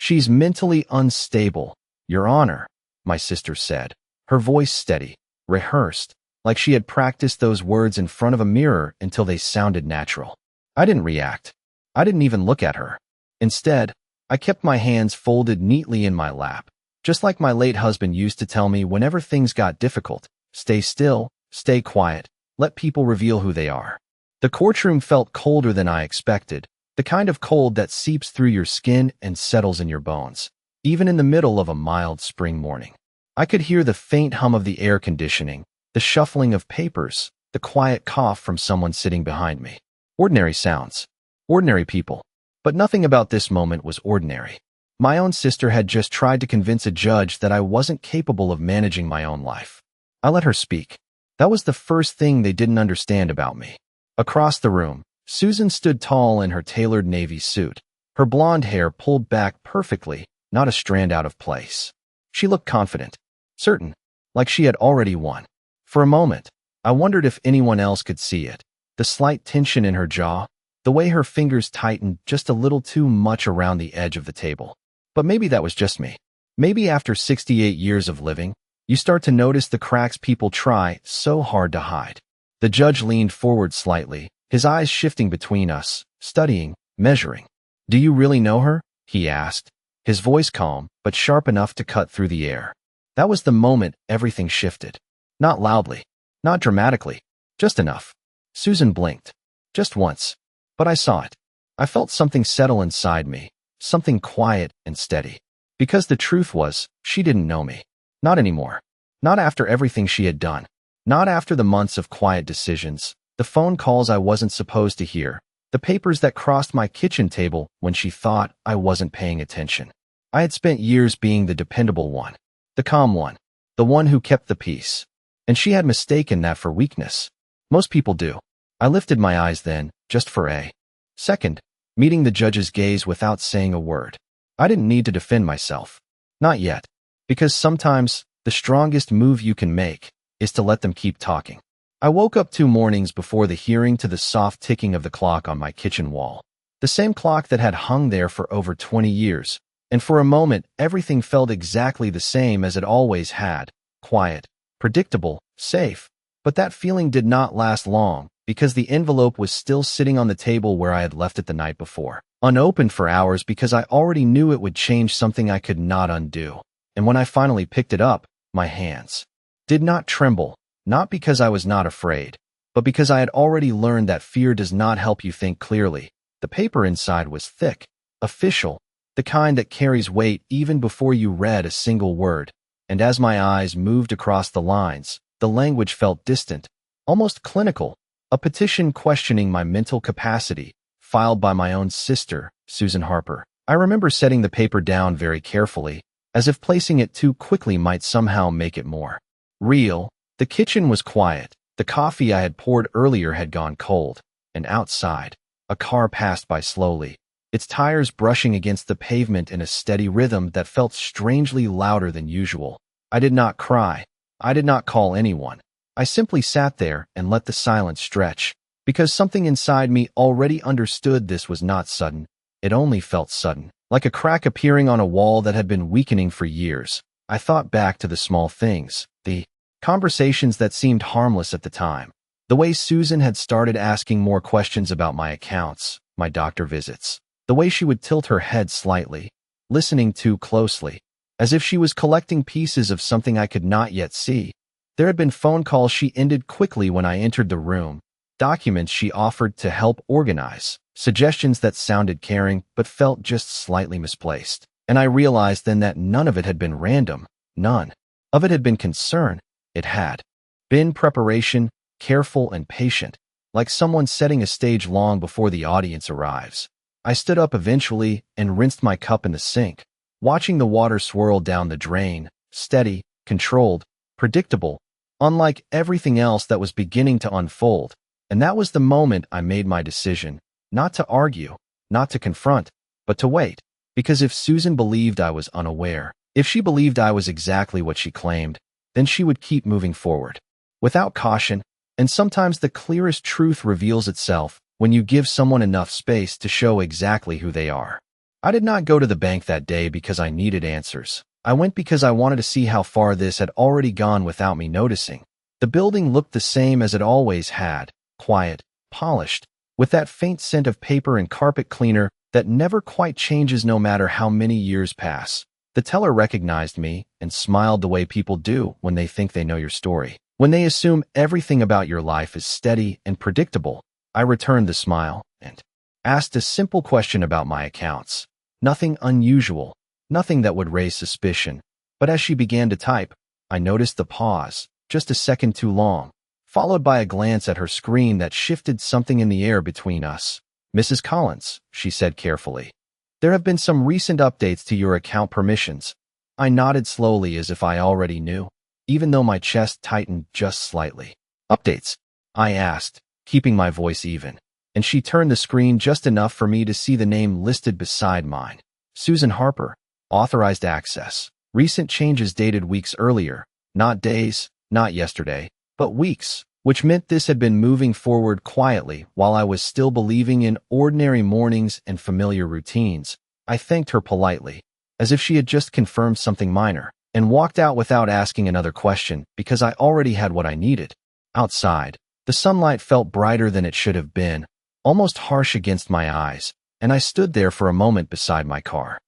She's mentally unstable, Your Honor, my sister said, her voice steady, rehearsed, like she had practiced those words in front of a mirror until they sounded natural. I didn't react. I didn't even look at her. Instead, I kept my hands folded neatly in my lap, just like my late husband used to tell me whenever things got difficult. Stay still, stay quiet, let people reveal who they are. The courtroom felt colder than I expected, the kind of cold that seeps through your skin and settles in your bones, even in the middle of a mild spring morning. I could hear the faint hum of the air conditioning, the shuffling of papers, the quiet cough from someone sitting behind me. Ordinary sounds. Ordinary people. But nothing about this moment was ordinary. My own sister had just tried to convince a judge that I wasn't capable of managing my own life. I let her speak. That was the first thing they didn't understand about me. Across the room, Susan stood tall in her tailored navy suit, her blonde hair pulled back perfectly, not a strand out of place. She looked confident, certain, like she had already won. For a moment, I wondered if anyone else could see it. The slight tension in her jaw, the way her fingers tightened just a little too much around the edge of the table. But maybe that was just me. Maybe after 68 years of living, you start to notice the cracks people try so hard to hide. The judge leaned forward slightly, his eyes shifting between us, studying, measuring. Do you really know her? He asked, his voice calm, but sharp enough to cut through the air. That was the moment everything shifted. Not loudly, not dramatically, just enough. Susan blinked. Just once. But I saw it. I felt something settle inside me, something quiet and steady. Because the truth was, she didn't know me. Not anymore. Not after everything she had done. Not after the months of quiet decisions, the phone calls I wasn't supposed to hear, the papers that crossed my kitchen table when she thought I wasn't paying attention. I had spent years being the dependable one, the calm one, the one who kept the peace. And she had mistaken that for weakness. Most people do. I lifted my eyes then, just for a second, meeting the judge's gaze without saying a word. I didn't need to defend myself. Not yet. Because sometimes, the strongest move you can make is to let them keep talking. I woke up 2 mornings before the hearing to the soft ticking of the clock on my kitchen wall. The same clock that had hung there for over 20 years. And for a moment, everything felt exactly the same as it always had. Quiet, predictable, safe. But that feeling did not last long, because the envelope was still sitting on the table where I had left it the night before. Unopened for hours because I already knew it would change something I could not undo. And when I finally picked it up, my hands did not tremble, not because I was not afraid, but because I had already learned that fear does not help you think clearly. The paper inside was thick, official, the kind that carries weight even before you read a single word. And as my eyes moved across the lines, the language felt distant, almost clinical, a petition questioning my mental capacity, filed by my own sister, Susan Harper. I remember setting the paper down very carefully, as if placing it too quickly might somehow make it more real. The kitchen was quiet. The coffee I had poured earlier had gone cold, and outside, a car passed by slowly, its tires brushing against the pavement in a steady rhythm that felt strangely louder than usual. I did not cry. I did not call anyone. I simply sat there and let the silence stretch, because something inside me already understood this was not sudden. It only felt sudden, like a crack appearing on a wall that had been weakening for years. I thought back to the small things, the conversations that seemed harmless at the time, the way Susan had started asking more questions about my accounts, my doctor visits, the way she would tilt her head slightly, listening too closely, as if she was collecting pieces of something I could not yet see. There had been phone calls she ended quickly when I entered the room, documents she offered to help organize, suggestions that sounded caring but felt just slightly misplaced. And I realized then that none of it had been random. None of it had been concern. It had been preparation, careful and patient, like someone setting a stage long before the audience arrives. I stood up eventually and rinsed my cup in the sink, watching the water swirl down the drain, steady, controlled, predictable, unlike everything else that was beginning to unfold. And that was the moment I made my decision, not to argue, not to confront, but to wait. Because if Susan believed I was unaware, if she believed I was exactly what she claimed, then she would keep moving forward. Without caution, and sometimes the clearest truth reveals itself when you give someone enough space to show exactly who they are. I did not go to the bank that day because I needed answers. I went because I wanted to see how far this had already gone without me noticing. The building looked the same as it always had, quiet, polished, with that faint scent of paper and carpet cleaner that never quite changes no matter how many years pass. The teller recognized me and smiled the way people do when they think they know your story. When they assume everything about your life is steady and predictable. I returned the smile and asked a simple question about my accounts. Nothing unusual, nothing that would raise suspicion. But as she began to type, I noticed the pause, just a second too long, followed by a glance at her screen that shifted something in the air between us. Mrs. Collins, she said carefully, there have been some recent updates to your account permissions. I nodded slowly as if I already knew, even though my chest tightened just slightly. Updates? I asked, keeping my voice even, and she turned the screen just enough for me to see the name listed beside mine. Susan Harper, authorized access. Recent changes dated weeks earlier, not days, not yesterday, but weeks, which meant this had been moving forward quietly while I was still believing in ordinary mornings and familiar routines. I thanked her politely, as if she had just confirmed something minor, and walked out without asking another question because I already had what I needed. Outside, the sunlight felt brighter than it should have been, almost harsh against my eyes, and I stood there for a moment beside my car,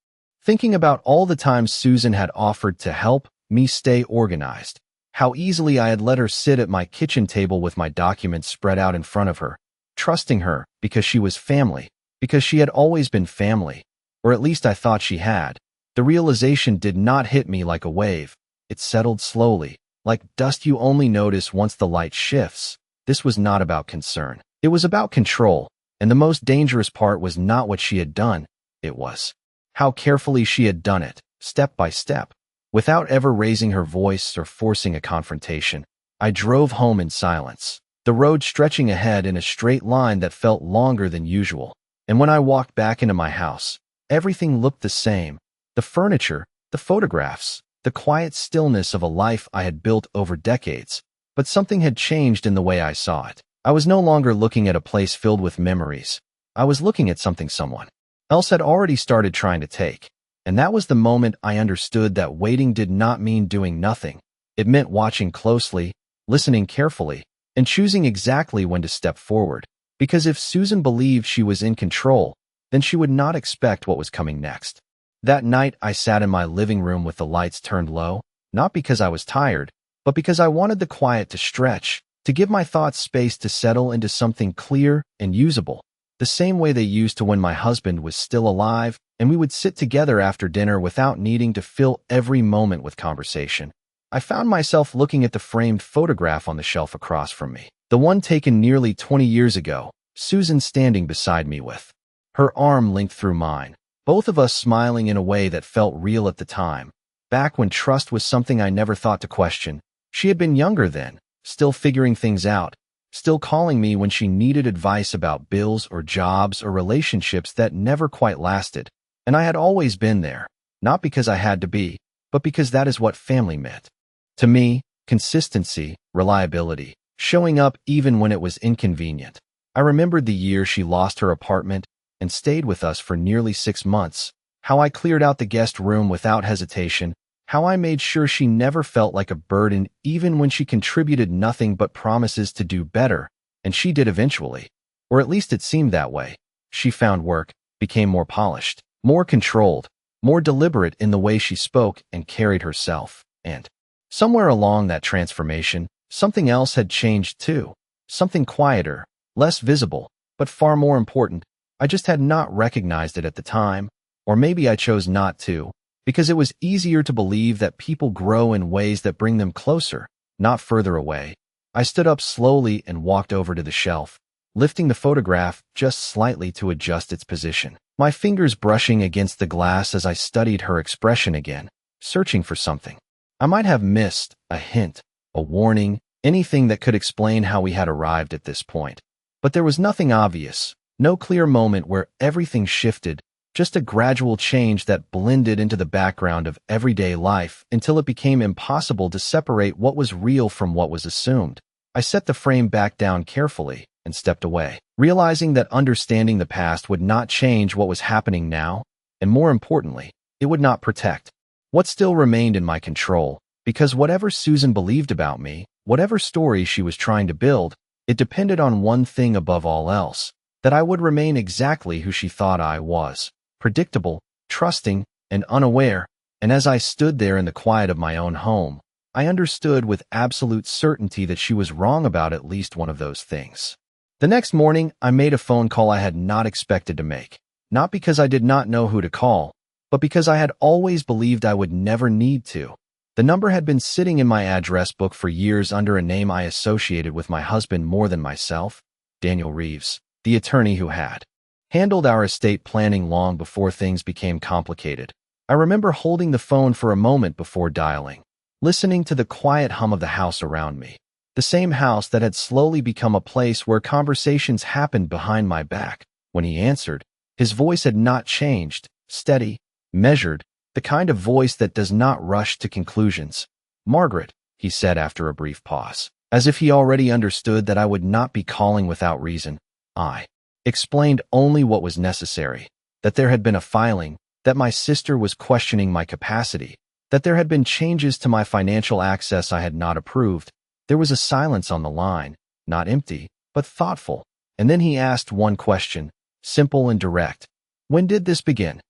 thinking about all the times Susan had offered to help me stay organized, how easily I had let her sit at my kitchen table with my documents spread out in front of her, trusting her because she was family, because she had always been family, or at least I thought she had. The realization did not hit me like a wave. It settled slowly, like dust you only notice once the light shifts. This was not about concern. It was about control, and the most dangerous part was not what she had done. It was how carefully she had done it, step by step, without ever raising her voice or forcing a confrontation. I drove home in silence, the road stretching ahead in a straight line that felt longer than usual. And when I walked back into my house, everything looked the same. The furniture, the photographs, the quiet stillness of a life I had built over decades. But something had changed in the way I saw it. I was no longer looking at a place filled with memories. I was looking at something someone else had already started trying to take. And that was the moment I understood that waiting did not mean doing nothing. It meant watching closely, listening carefully, and choosing exactly when to step forward. Because if Susan believed she was in control, then she would not expect what was coming next. That night, I sat in my living room with the lights turned low, not because I was tired, but because I wanted the quiet to stretch, to give my thoughts space to settle into something clear and usable, the same way they used to when my husband was still alive, and we would sit together after dinner without needing to fill every moment with conversation. I found myself looking at the framed photograph on the shelf across from me, the one taken nearly 20 years ago, Susan standing beside me with her arm linked through mine, both of us smiling in a way that felt real at the time. Back when trust was something I never thought to question, she had been younger then, still figuring things out, still calling me when she needed advice about bills or jobs or relationships that never quite lasted. And I had always been there, not because I had to be, but because that is what family meant. To me, consistency, reliability, showing up even when it was inconvenient. I remembered the year she lost her apartment and stayed with us for nearly 6 months, how I cleared out the guest room without hesitation, how I made sure she never felt like a burden even when she contributed nothing but promises to do better, and she did eventually. Or at least it seemed that way. She found work, became more polished, more controlled, more deliberate in the way she spoke and carried herself. And somewhere along that transformation, something else had changed too. Something quieter, less visible, but far more important. I just had not recognized it at the time, or maybe I chose not to, because it was easier to believe that people grow in ways that bring them closer, not further away. I stood up slowly and walked over to the shelf, lifting the photograph just slightly to adjust its position, my fingers brushing against the glass as I studied her expression again, searching for something. I might have missed a hint, a warning, anything that could explain how we had arrived at this point. But there was nothing obvious, no clear moment where everything shifted, just a gradual change that blended into the background of everyday life until it became impossible to separate what was real from what was assumed. I set the frame back down carefully and stepped away, realizing that understanding the past would not change what was happening now. and more importantly, it would not protect. What still remained in my control, because whatever Susan believed about me, whatever story she was trying to build, it depended on one thing above all else, that I would remain exactly who she thought I was, predictable, trusting, and unaware. And as I stood there in the quiet of my own home, I understood with absolute certainty that she was wrong about at least one of those things. The next morning, I made a phone call I had not expected to make, not because I did not know who to call, but because I had always believed I would never need to. The number had been sitting in my address book for years under a name I associated with my husband more than myself, Daniel Reeves, the attorney who had handled our estate planning long before things became complicated. I remember holding the phone for a moment before dialing, listening to the quiet hum of the house around me, the same house that had slowly become a place where conversations happened behind my back. When he answered, his voice had not changed, steady, measured, the kind of voice that does not rush to conclusions. "Margaret," he said after a brief pause, as if he already understood that I would not be calling without reason. I explained only what was necessary, that there had been a filing, that my sister was questioning my capacity, that there had been changes to my financial access I had not approved. There was a silence on the line, not empty, but thoughtful. And then he asked one question, simple and direct. "When did this begin?"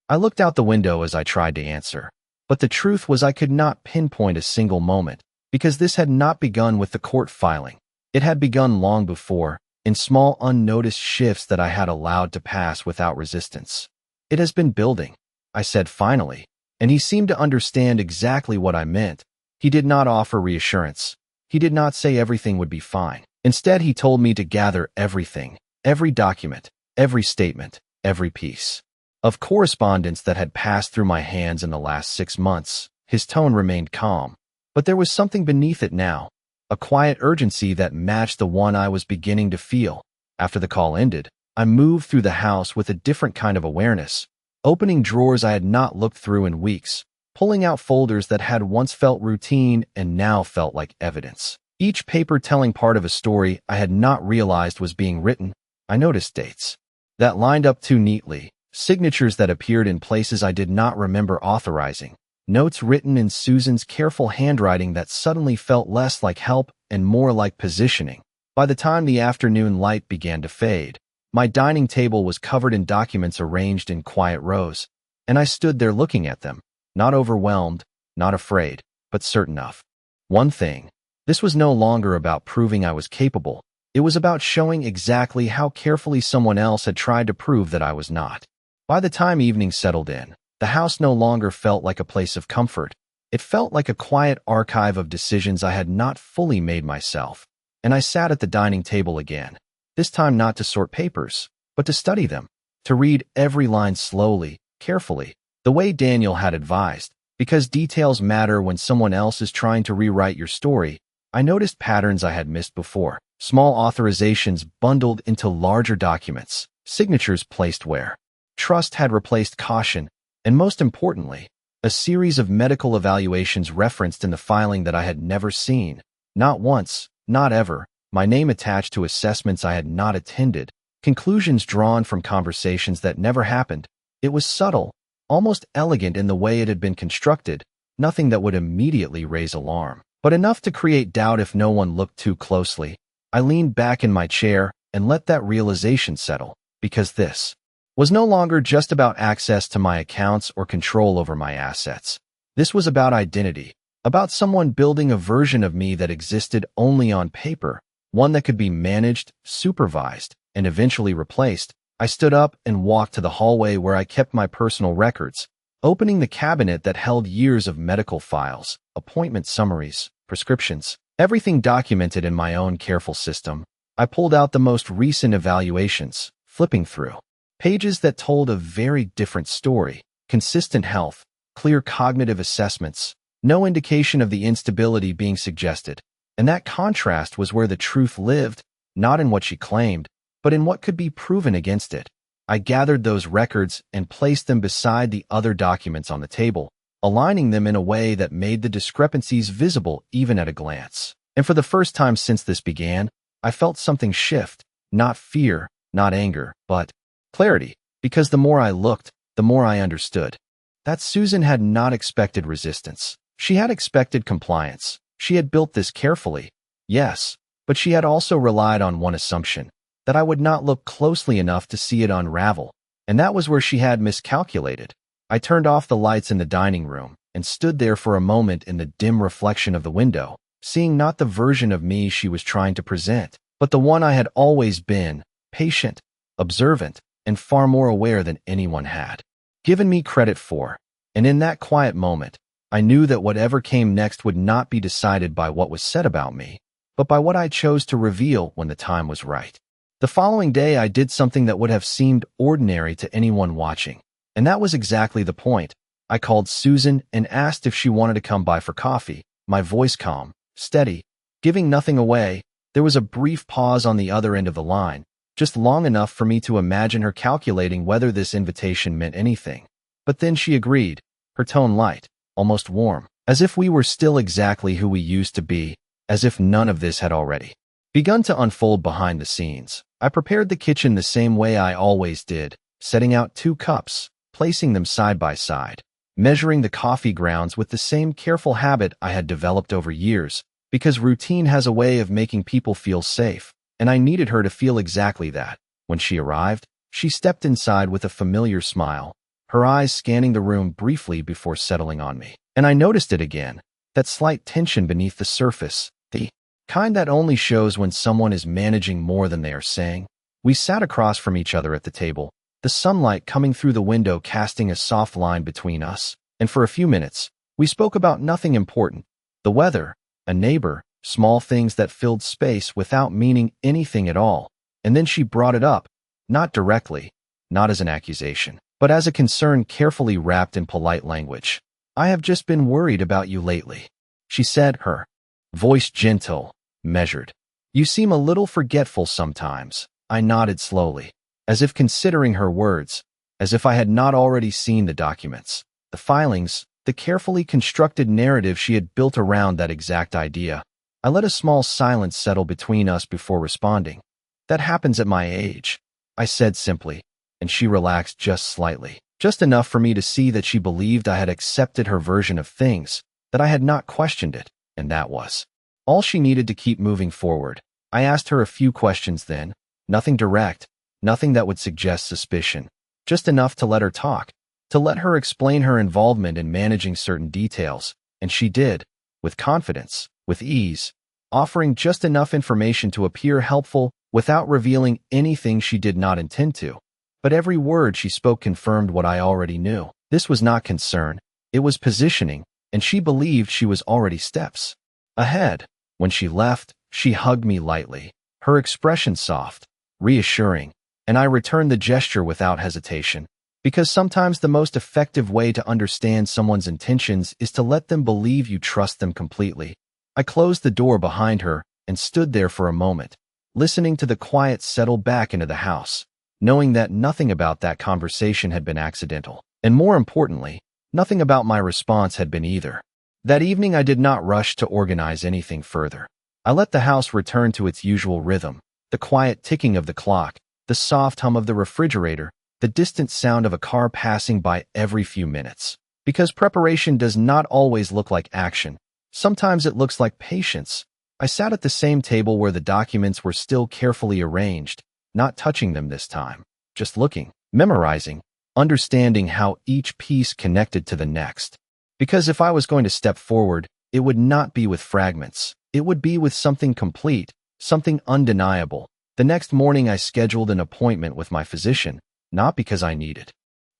I looked out the window as I tried to answer, but the truth was I could not pinpoint a single moment, because this had not begun with the court filing. It had begun long before, in small unnoticed shifts that I had allowed to pass without resistance. "It has been building," I said finally, and he seemed to understand exactly what I meant. He did not offer reassurance. He did not say everything would be fine. Instead, he told me to gather everything, every document, every statement, every piece of correspondence that had passed through my hands in the last 6 months. His tone remained calm, but there was something beneath it now, a quiet urgency that matched the one I was beginning to feel. After the call ended, I moved through the house with a different kind of awareness, opening drawers I had not looked through in weeks, pulling out folders that had once felt routine and now felt like evidence. Each paper telling part of a story I had not realized was being written. I noticed dates that lined up too neatly, signatures that appeared in places I did not remember authorizing, notes written in Susan's careful handwriting that suddenly felt less like help and more like positioning. By the time the afternoon light began to fade, my dining table was covered in documents arranged in quiet rows, and I stood there looking at them, not overwhelmed, not afraid, but certain of one thing. This was no longer about proving I was capable. It was about showing exactly how carefully someone else had tried to prove that I was not. By the time evening settled in, the house no longer felt like a place of comfort. It felt like a quiet archive of decisions I had not fully made myself. And I sat at the dining table again, this time not to sort papers, but to study them, to read every line slowly, carefully, the way Daniel had advised, because details matter when someone else is trying to rewrite your story. I noticed patterns I had missed before, small authorizations bundled into larger documents, signatures placed where trust had replaced caution, and most importantly, a series of medical evaluations referenced in the filing that I had never seen. Not once, not ever, my name attached to assessments I had not attended, conclusions drawn from conversations that never happened. It was subtle, almost elegant in the way it had been constructed, nothing that would immediately raise alarm, but enough to create doubt if no one looked too closely. I leaned back in my chair and let that realization settle, because this was no longer just about access to my accounts or control over my assets. This was about identity, about someone building a version of me that existed only on paper, one that could be managed, supervised, and eventually replaced. I stood up and walked to the hallway where I kept my personal records, opening the cabinet that held years of medical files, appointment summaries, prescriptions, everything documented in my own careful system. I pulled out the most recent evaluations, flipping through pages that told a very different story: consistent health, clear cognitive assessments, no indication of the instability being suggested. And that contrast was where the truth lived, not in what she claimed, but in what could be proven against it. I gathered those records and placed them beside the other documents on the table, aligning them in a way that made the discrepancies visible even at a glance. And for the first time since this began, I felt something shift, not fear, not anger, but clarity, because the more I looked, the more I understood that Susan had not expected resistance. She had expected compliance. She had built this carefully, yes, but she had also relied on one assumption, that I would not look closely enough to see it unravel, and that was where she had miscalculated. I turned off the lights in the dining room and stood there for a moment in the dim reflection of the window, seeing not the version of me she was trying to present, but the one I had always been, patient, observant, and far more aware than anyone had given me credit for. And in that quiet moment, I knew that whatever came next would not be decided by what was said about me, but by what I chose to reveal when the time was right. The following day, I did something that would have seemed ordinary to anyone watching, and that was exactly the point. I called Susan and asked if she wanted to come by for coffee, my voice calm, steady, giving nothing away. There was a brief pause on the other end of the line, just long enough for me to imagine her calculating whether this invitation meant anything. But then she agreed, her tone light, almost warm, as if we were still exactly who we used to be, as if none of this had already begun to unfold behind the scenes. I prepared the kitchen the same way I always did, setting out 2 cups, placing them side by side, measuring the coffee grounds with the same careful habit I had developed over years, because routine has a way of making people feel safe, and I needed her to feel exactly that. When she arrived, she stepped inside with a familiar smile, her eyes scanning the room briefly before settling on me. And I noticed it again, that slight tension beneath the surface, the kind that only shows when someone is managing more than they are saying. We sat across from each other at the table, the sunlight coming through the window casting a soft line between us, and for a few minutes, we spoke about nothing important, the weather, a neighbor, small things that filled space without meaning anything at all. And then she brought it up, not directly, not as an accusation, but as a concern carefully wrapped in polite language. "I have just been worried about you lately," she said, her voice gentle, measured. "You seem a little forgetful sometimes." I nodded slowly, as if considering her words, as if I had not already seen the documents, the filings, the carefully constructed narrative she had built around that exact idea. I let a small silence settle between us before responding. "That happens at my age," I said simply, and she relaxed just slightly, just enough for me to see that she believed I had accepted her version of things, that I had not questioned it, and that was all she needed to keep moving forward. I asked her a few questions then, nothing direct, nothing that would suggest suspicion, just enough to let her talk, to let her explain her involvement in managing certain details, and she did, with confidence, with ease, offering just enough information to appear helpful without revealing anything she did not intend to. But every word she spoke confirmed what I already knew. This was not concern, it was positioning, and she believed she was already steps ahead. When she left, she hugged me lightly, her expression soft, reassuring, and I returned the gesture without hesitation, because sometimes the most effective way to understand someone's intentions is to let them believe you trust them completely. I closed the door behind her and stood there for a moment, listening to the quiet settle back into the house, knowing that nothing about that conversation had been accidental, and more importantly, nothing about my response had been either. That evening I did not rush to organize anything further. I let the house return to its usual rhythm, the quiet ticking of the clock, the soft hum of the refrigerator, the distant sound of a car passing by every few minutes. Because preparation does not always look like action. Sometimes it looks like patience. I sat at the same table where the documents were still carefully arranged, not touching them this time, just looking, memorizing, understanding how each piece connected to the next. Because if I was going to step forward, it would not be with fragments. It would be with something complete, something undeniable. The next morning I scheduled an appointment with my physician, not because I needed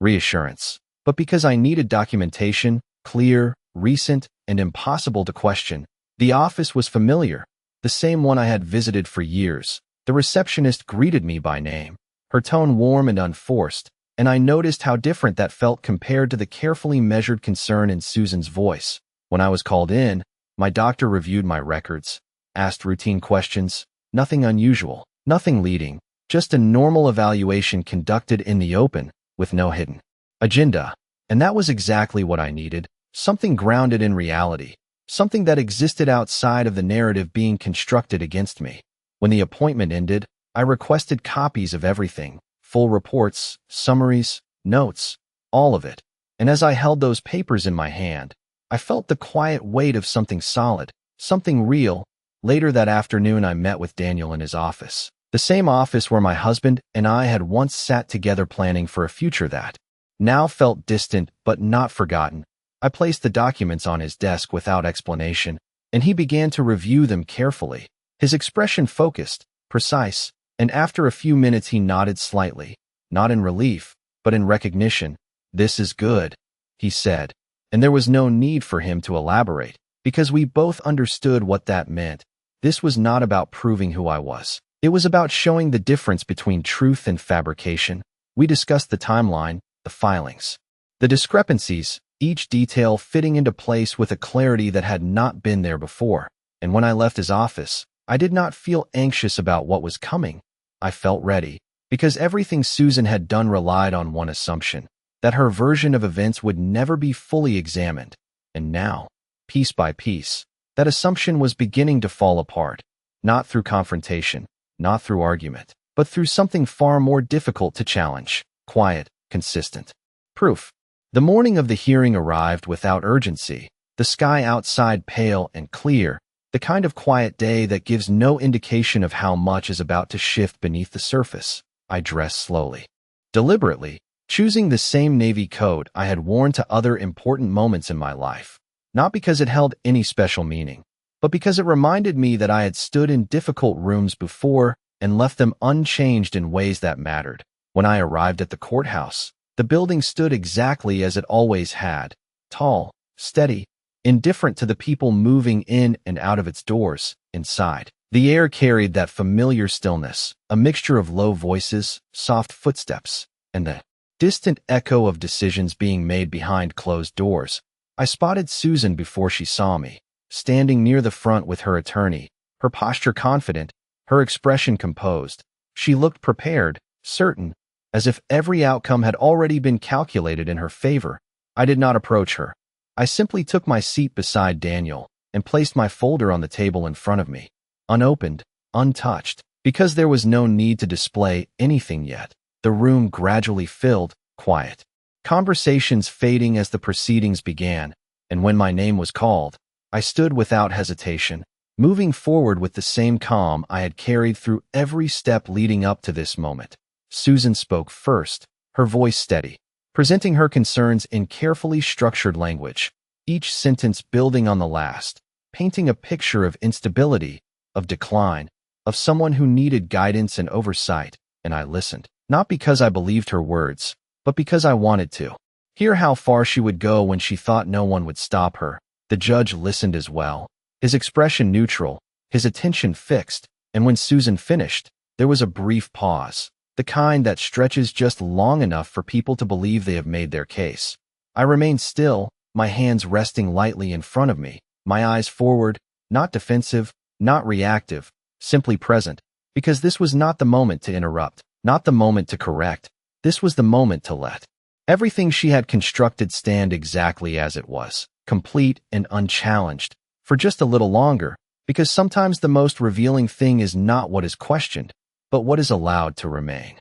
reassurance, but because I needed documentation, clear, recent, and impossible to question. The office was familiar, the same one I had visited for years. The receptionist greeted me by name, her tone warm and unforced, and I noticed how different that felt compared to the carefully measured concern in Susan's voice. When I was called in, my doctor reviewed my records, asked routine questions, nothing unusual, nothing leading, just a normal evaluation conducted in the open, with no hidden agenda. And that was exactly what I needed, something grounded in reality, something that existed outside of the narrative being constructed against me. When the appointment ended, I requested copies of everything, full reports, summaries, notes, all of it. And as I held those papers in my hand, I felt the quiet weight of something solid, something real. Later that afternoon, I met with Daniel in his office. The same office where my husband and I had once sat together planning for a future that now felt distant but not forgotten. I placed the documents on his desk without explanation, and he began to review them carefully. His expression focused, precise, and after a few minutes he nodded slightly, not in relief, but in recognition. "This is good," he said, and there was no need for him to elaborate, because we both understood what that meant. This was not about proving who I was. It was about showing the difference between truth and fabrication. We discussed the timeline, the filings, the discrepancies, each detail fitting into place with a clarity that had not been there before. And when I left his office, I did not feel anxious about what was coming. I felt ready, because everything Susan had done relied on one assumption, that her version of events would never be fully examined. And now, piece by piece, that assumption was beginning to fall apart, not through confrontation, not through argument, but through something far more difficult to challenge: quiet, consistent proof. The morning of the hearing arrived without urgency, the sky outside pale and clear, the kind of quiet day that gives no indication of how much is about to shift beneath the surface. I dressed slowly, deliberately, choosing the same navy coat I had worn to other important moments in my life, not because it held any special meaning, but because it reminded me that I had stood in difficult rooms before and left them unchanged in ways that mattered. When I arrived at the courthouse, the building stood exactly as it always had, tall, steady, indifferent to the people moving in and out of its doors. Inside, the air carried that familiar stillness, a mixture of low voices, soft footsteps, and the distant echo of decisions being made behind closed doors. I spotted Susan before she saw me, standing near the front with her attorney, her posture confident, her expression composed. She looked prepared, certain, as if every outcome had already been calculated in her favor. I did not approach her. I simply took my seat beside Daniel and placed my folder on the table in front of me, unopened, untouched, because there was no need to display anything yet. The room gradually filled, quiet, conversations fading as the proceedings began, and when my name was called, I stood without hesitation, moving forward with the same calm I had carried through every step leading up to this moment. Susan spoke first, her voice steady, presenting her concerns in carefully structured language, each sentence building on the last, painting a picture of instability, of decline, of someone who needed guidance and oversight. And I listened, not because I believed her words, but because I wanted to hear how far she would go when she thought no one would stop her. The judge listened as well, his expression neutral, his attention fixed, and when Susan finished, there was a brief pause, the kind that stretches just long enough for people to believe they have made their case. I remained still, my hands resting lightly in front of me, my eyes forward, not defensive, not reactive, simply present, because this was not the moment to interrupt, not the moment to correct. This was the moment to let everything she had constructed stand exactly as it was, complete and unchallenged, for just a little longer, because sometimes the most revealing thing is not what is questioned, but what is allowed to remain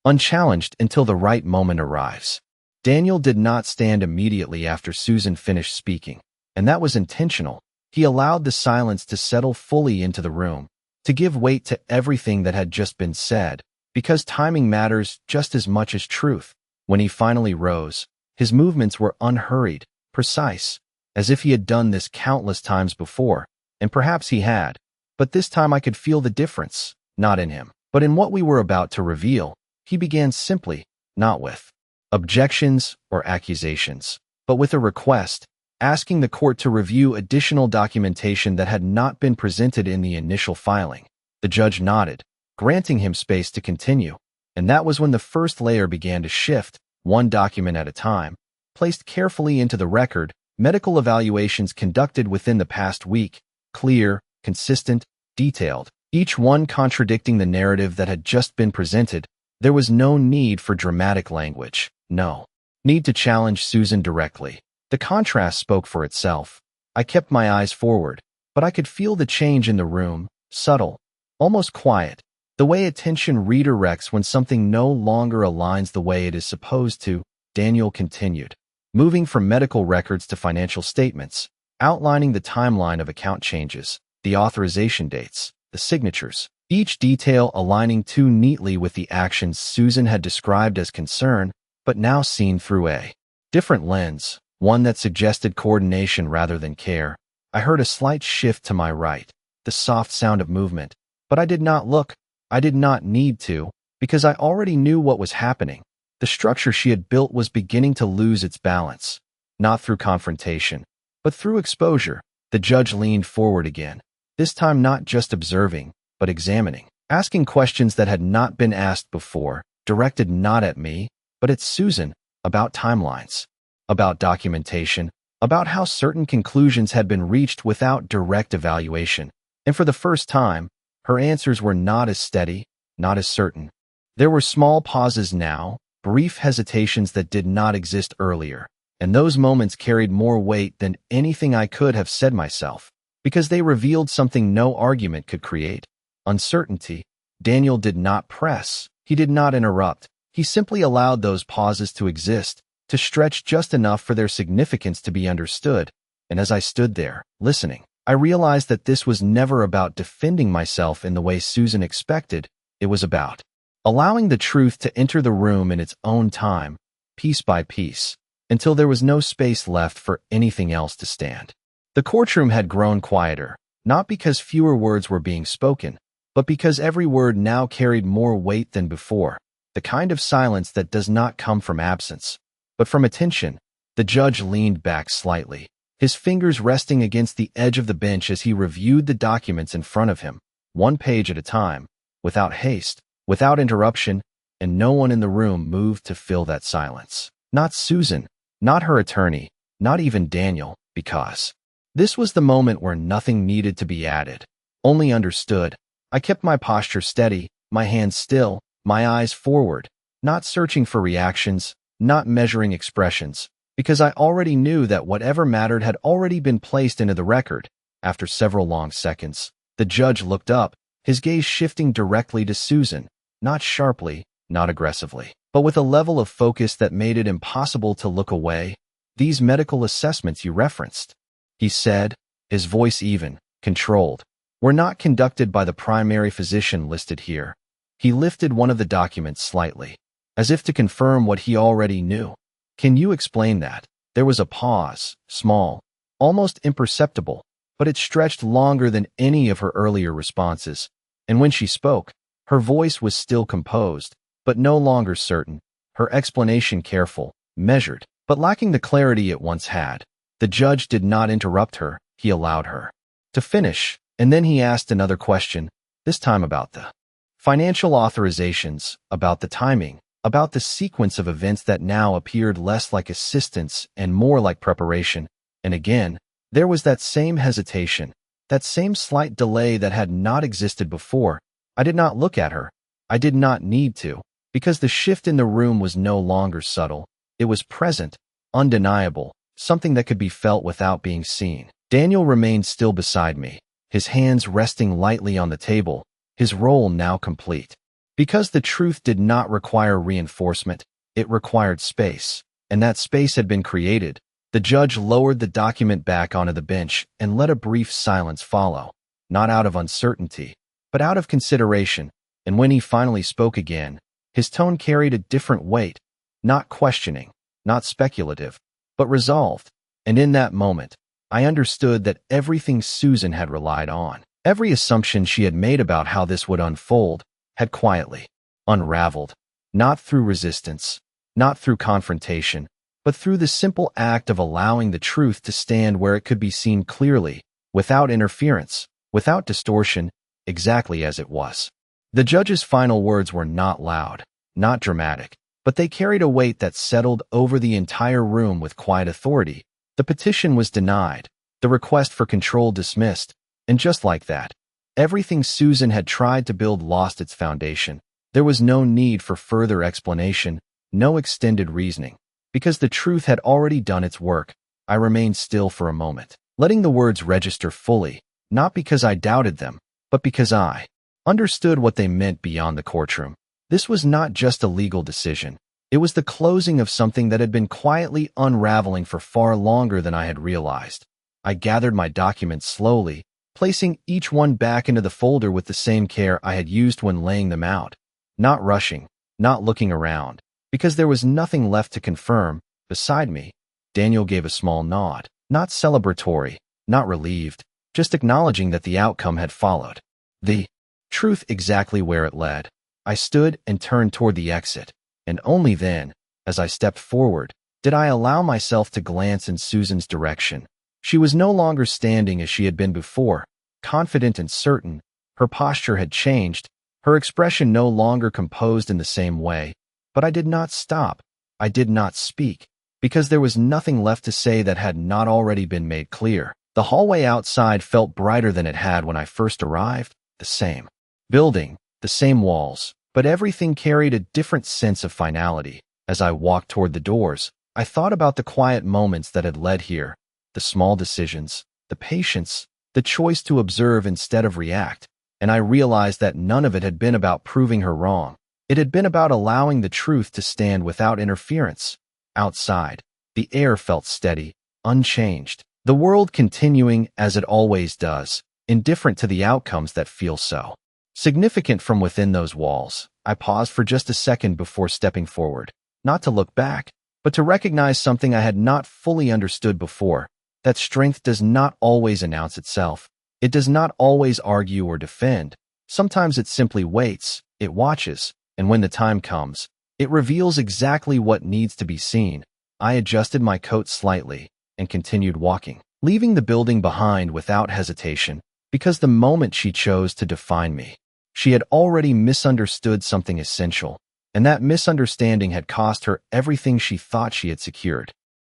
unchallenged until the right moment arrives. Daniel did not stand immediately after Susan finished speaking, and that was intentional. He allowed the silence to settle fully into the room, to give weight to everything that had just been said, because timing matters just as much as truth. When he finally rose, his movements were unhurried, precise, as if he had done this countless times before, and perhaps he had, but this time I could feel the difference, not in him, but in what we were about to reveal. He began simply, not with objections or accusations, but with a request, asking the court to review additional documentation that had not been presented in the initial filing. The judge nodded, granting him space to continue, and that was when the first layer began to shift, one document at a time, placed carefully into the record. Medical evaluations conducted within the past week, clear, consistent, detailed, each one contradicting the narrative that had just been presented. There was no need for dramatic language, no need to challenge Susan directly. The contrast spoke for itself. I kept my eyes forward, but I could feel the change in the room, subtle, almost quiet, the way attention redirects when something no longer aligns the way it is supposed to. Daniel continued, moving from medical records to financial statements, outlining the timeline of account changes, the authorization dates, the signatures, each detail aligning too neatly with the actions Susan had described as concern, but now seen through a different lens, one that suggested coordination rather than care. I heard a slight shift to my right, the soft sound of movement, but I did not look. I did not need to, because I already knew what was happening. The structure she had built was beginning to lose its balance, not through confrontation, but through exposure. The judge leaned forward again, this time not just observing, but examining, asking questions that had not been asked before, directed not at me, but at Susan, about timelines, about documentation, about how certain conclusions had been reached without direct evaluation. And for the first time, her answers were not as steady, not as certain. There were small pauses now, brief hesitations that did not exist earlier, and those moments carried more weight than anything I could have said myself, because they revealed something no argument could create. Uncertainty. Daniel did not press. He did not interrupt. He simply allowed those pauses to exist, to stretch just enough for their significance to be understood. And as I stood there, listening, I realized that this was never about defending myself in the way Susan expected. It was about allowing the truth to enter the room in its own time, piece by piece, until there was no space left for anything else to stand. The courtroom had grown quieter, not because fewer words were being spoken, but because every word now carried more weight than before, the kind of silence that does not come from absence, but from attention. The judge leaned back slightly, his fingers resting against the edge of the bench as he reviewed the documents in front of him, one page at a time, without haste, without interruption, and no one in the room moved to fill that silence. Not Susan, not her attorney, not even Daniel, because this was the moment where nothing needed to be added, only understood. I kept my posture steady, my hands still, my eyes forward, not searching for reactions, not measuring expressions, because I already knew that whatever mattered had already been placed into the record. After several long seconds, the judge looked up, his gaze shifting directly to Susan, not sharply, not aggressively, but with a level of focus that made it impossible to look away. "These medical assessments you referenced," he said, his voice even, controlled, "were not conducted by the primary physician listed here." He lifted one of the documents slightly, as if to confirm what he already knew. "Can you explain that?" There was a pause, small, almost imperceptible, but it stretched longer than any of her earlier responses. And when she spoke, her voice was still composed, but no longer certain, her explanation careful, measured, but lacking the clarity it once had. The judge did not interrupt her. He allowed her to finish, and then he asked another question, this time about the financial authorizations, about the timing, about the sequence of events that now appeared less like assistance and more like preparation. And again, there was that same hesitation, that same slight delay that had not existed before. I did not look at her. I did not need to, because the shift in the room was no longer subtle. It was present, undeniable, something that could be felt without being seen. Daniel remained still beside me, his hands resting lightly on the table, his role now complete. Because the truth did not require reinforcement, it required space, and that space had been created. The judge lowered the document back onto the bench and let a brief silence follow, not out of uncertainty, but out of consideration. And when he finally spoke again, his tone carried a different weight, not questioning, not speculative, but resolved. And in that moment, I understood that everything Susan had relied on, every assumption she had made about how this would unfold, had quietly unraveled, not through resistance, not through confrontation, but through the simple act of allowing the truth to stand where it could be seen clearly, without interference, without distortion, exactly as it was. The judge's final words were not loud, not dramatic, but they carried a weight that settled over the entire room with quiet authority. The petition was denied, the request for control dismissed, and just like that, everything Susan had tried to build lost its foundation. There was no need for further explanation, no extended reasoning, because the truth had already done its work. I remained still for a moment, letting the words register fully, not because I doubted them, but because I understood what they meant beyond the courtroom. This was not just a legal decision. It was the closing of something that had been quietly unraveling for far longer than I had realized. I gathered my documents slowly, placing each one back into the folder with the same care I had used when laying them out. Not rushing, not looking around, because there was nothing left to confirm. Beside me, Daniel gave a small nod, not celebratory, not relieved, just acknowledging that the outcome had followed. The truth exactly where it led. I stood and turned toward the exit, and only then, as I stepped forward, did I allow myself to glance in Susan's direction. She was no longer standing as she had been before, confident and certain. Her posture had changed, her expression no longer composed in the same way. But I did not stop. I did not speak, because there was nothing left to say that had not already been made clear. The hallway outside felt brighter than it had when I first arrived. The same building, the same walls, but everything carried a different sense of finality. As I walked toward the doors, I thought about the quiet moments that had led here, the small decisions, the patience, the choice to observe instead of react, and I realized that none of it had been about proving her wrong. It had been about allowing the truth to stand without interference. Outside, the air felt steady, unchanged, the world continuing as it always does, indifferent to the outcomes that feel so significant from within those walls. I paused for just a second before stepping forward, not to look back, but to recognize something I had not fully understood before, that strength does not always announce itself. It does not always argue or defend. Sometimes it simply waits, it watches, and when the time comes, it reveals exactly what needs to be seen. I adjusted my coat slightly and continued walking, leaving the building behind without hesitation, because the moment she chose to define me, she had already misunderstood something essential, and that misunderstanding had cost her everything she thought she had secured.